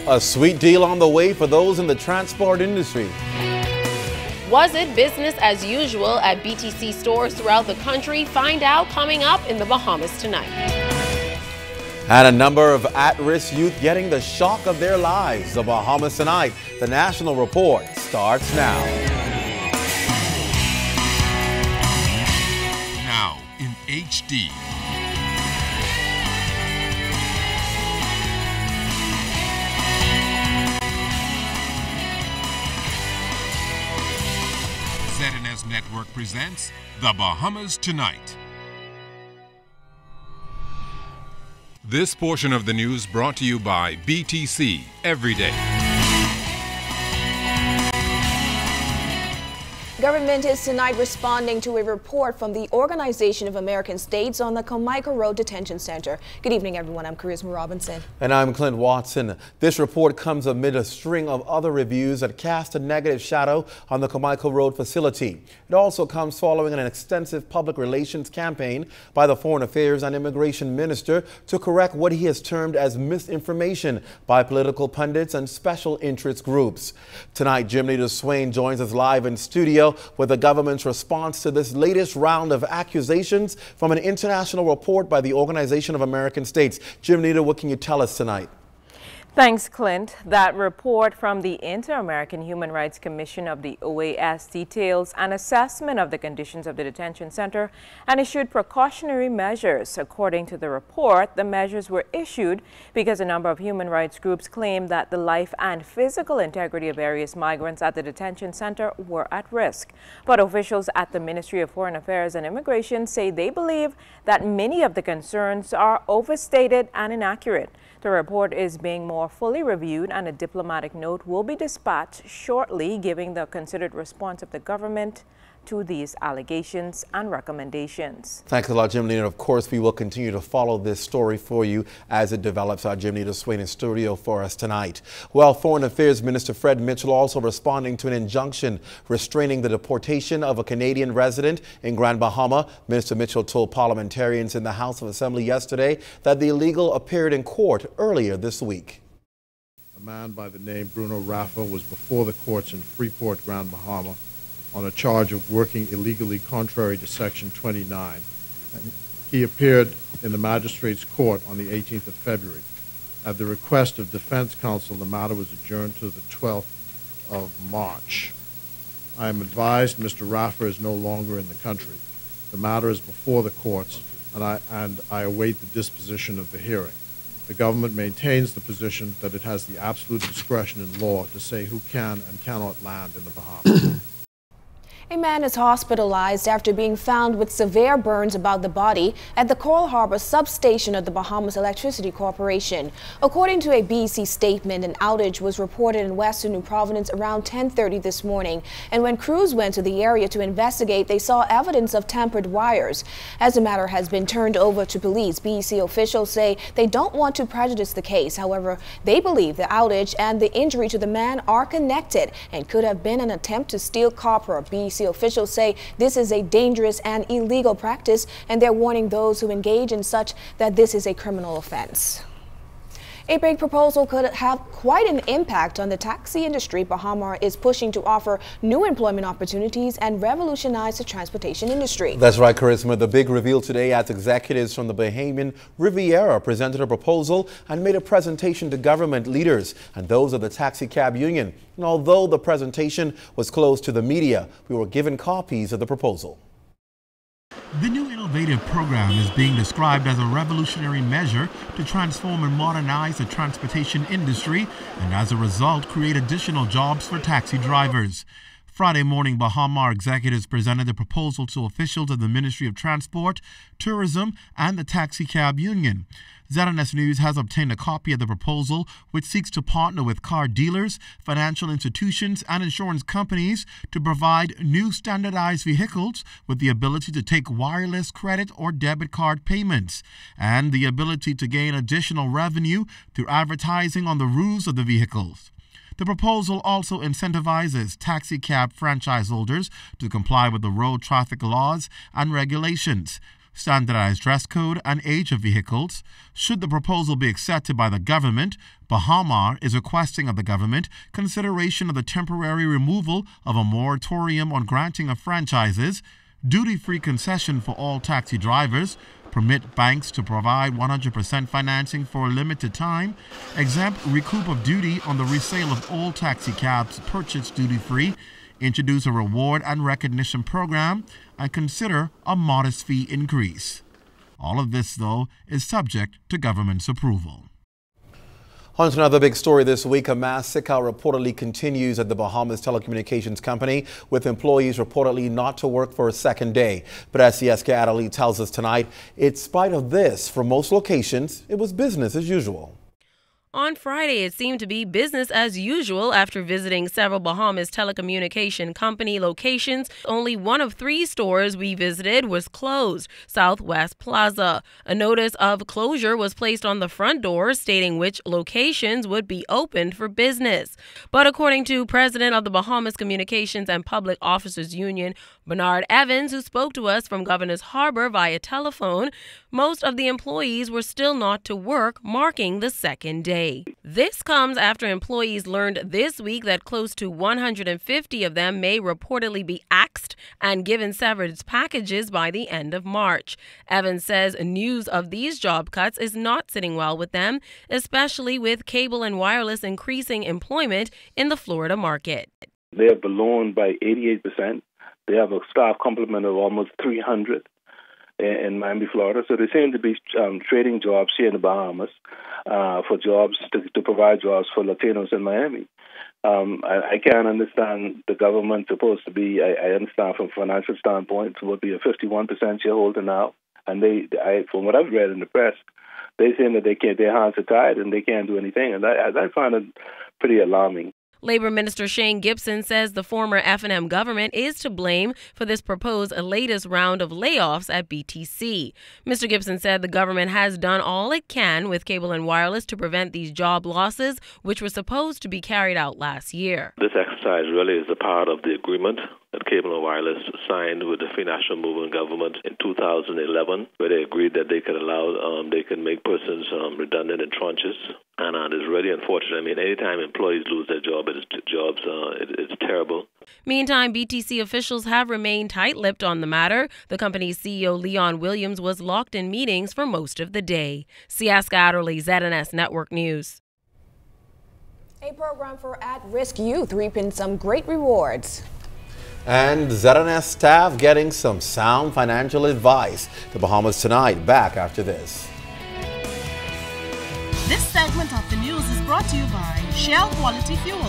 A sweet deal on the way for those in the transport industry. Was it business as usual at BTC stores throughout the country? Find out coming up in the Bahamas tonight. And a number of at-risk youth getting the shock of their lives. The Bahamas tonight. The National Report starts now. Now in HD. ZNS Network presents The Bahamas Tonight. This portion of the news brought to you by BTC Every Day. Government is tonight responding to a report from the Organization of American States on the Carmichael Road Detention Center. Good evening, everyone. I'm Charisma Robinson. And I'm Clint Watson. This report comes amid a string of other reviews that cast a negative shadow on the Carmichael Road facility. It also comes following an extensive public relations campaign by the Foreign Affairs and Immigration Minister to correct what he has termed as misinformation by political pundits and special interest groups. Tonight, Jim Leader Swain joins us live in studio with the government's response to this latest round of accusations from an international report by the Organization of American States. Jim Leader, what can you tell us tonight? Thanks, Clint. That report from the Inter-American Human Rights Commission of the OAS details an assessment of the conditions of the detention center and issued precautionary measures. According to the report, the measures were issued because a number of human rights groups claimed that the life and physical integrity of various migrants at the detention center were at risk. But officials at the Ministry of Foreign Affairs and Immigration say they believe that many of the concerns are overstated and inaccurate. The report is being more fully reviewed and a diplomatic note will be dispatched shortly, giving the considered response of the government to these allegations and recommendations. Thanks a lot, Jim Leader. Of course, we will continue to follow this story for you as it develops. Our Jim Leader Swain in studio for us tonight. Well, Foreign Affairs Minister Fred Mitchell also responding to an injunction restraining the deportation of a Canadian resident in Grand Bahama. Minister Mitchell told parliamentarians in the House of Assembly yesterday that the illegal appeared in court earlier this week. A man by the name Bruno Raffa was before the courts in Freeport, Grand Bahama, on a charge of working illegally contrary to Section 29. And he appeared in the magistrate's court on the 18th of February. At the request of defense counsel, the matter was adjourned to the 12th of March. I am advised Mr. Raffa is no longer in the country. The matter is before the courts, and I await the disposition of the hearing. The government maintains the position that it has the absolute discretion in law to say who can and cannot land in the Bahamas. A man is hospitalized after being found with severe burns about the body at the Coral Harbor substation of the Bahamas Electricity Corporation. According to a BEC statement, an outage was reported in western New Providence around 10:30 this morning, and when crews went to the area to investigate, they saw evidence of tampered wires. As the matter has been turned over to police, BEC officials say they don't want to prejudice the case. However, they believe the outage and the injury to the man are connected and could have been an attempt to steal copper. BEC officials say this is a dangerous and illegal practice, and they're warning those who engage in such that this is a criminal offense. A big proposal could have quite an impact on the taxi industry. Bahama is pushing to offer new employment opportunities and revolutionize the transportation industry. That's right, Charisma. The big reveal today as executives from the Bahamian Riviera presented a proposal and made a presentation to government leaders and those of the taxi cab union. And although the presentation was closed to the media, we were given copies of the proposal. The new innovative program is being described as a revolutionary measure to transform and modernize the transportation industry and as a result create additional jobs for taxi drivers. Friday morning, Bahama executives presented the proposal to officials of the Ministry of Transport, Tourism and the Taxi Cab Union. ZNS News has obtained a copy of the proposal, which seeks to partner with car dealers, financial institutions and insurance companies to provide new standardized vehicles with the ability to take wireless credit or debit card payments and the ability to gain additional revenue through advertising on the roofs of the vehicles. The proposal also incentivizes taxi cab franchise holders to comply with the road traffic laws and regulations. standardized dress code, and age of vehicles. Should the proposal be accepted by the government, Bahama is requesting of the government consideration of the temporary removal of a moratorium on granting of franchises, duty-free concession for all taxi drivers, permit banks to provide 100% financing for a limited time, exempt recoup of duty on the resale of all taxi cabs purchased duty-free, introduce a reward and recognition program, and consider a modest fee increase. All of this, though, is subject to government's approval. On to another big story this week. A mass sick-out reportedly continues at the Bahamas Telecommunications Company, with employees reportedly not to work for a second day. But as Sieska Adderley tells us tonight, in spite of this, for most locations, it was business as usual. On Friday, it seemed to be business as usual after visiting several Bahamas Telecommunication Company locations. Only one of 3 stores we visited was closed, Southwest Plaza. A notice of closure was placed on the front door stating which locations would be opened for business. But according to President of the Bahamas Communications and Public Officers Union, Bernard Evans, who spoke to us from Governor's Harbor via telephone, most of the employees were still not to work, marking the second day. This comes after employees learned this week that close to 150 of them may reportedly be axed and given severance packages by the end of March. Evans says news of these job cuts is not sitting well with them, especially with cable and wireless increasing employment in the Florida market. They have ballooned by 88%. They have a staff complement of almost 300 in Miami, Florida. So they seem to be trading jobs here in the Bahamas for jobs to provide jobs for Latinos in Miami. I can't understand the government supposed to be. I understand from a financial standpoint, it would be a 51% shareholder now, and from what I've read in the press, they say that their hands are tied and they can't do anything, and I find it pretty alarming. Labor Minister Shane Gibson says the former F&M government is to blame for this proposed latest round of layoffs at BTC. Mr. Gibson said the government has done all it can with cable and wireless to prevent these job losses, which were supposed to be carried out last year. This exercise really is a part of the agreement that Cable and Wireless signed with the Free National Movement government in 2011, where they agreed that they can make persons redundant in tranches. And it's really unfortunate. I mean, anytime employees lose their it's terrible. Meantime, BTC officials have remained tight-lipped on the matter. The company's CEO, Leon Williams, was locked in meetings for most of the day. Sieska Adderley, ZNS Network News. A program for at-risk youth reaping some great rewards. And ZNS staff getting some sound financial advice. The Bahamas Tonight, back after this. This segment of the news is brought to you by Shell Quality Fuels.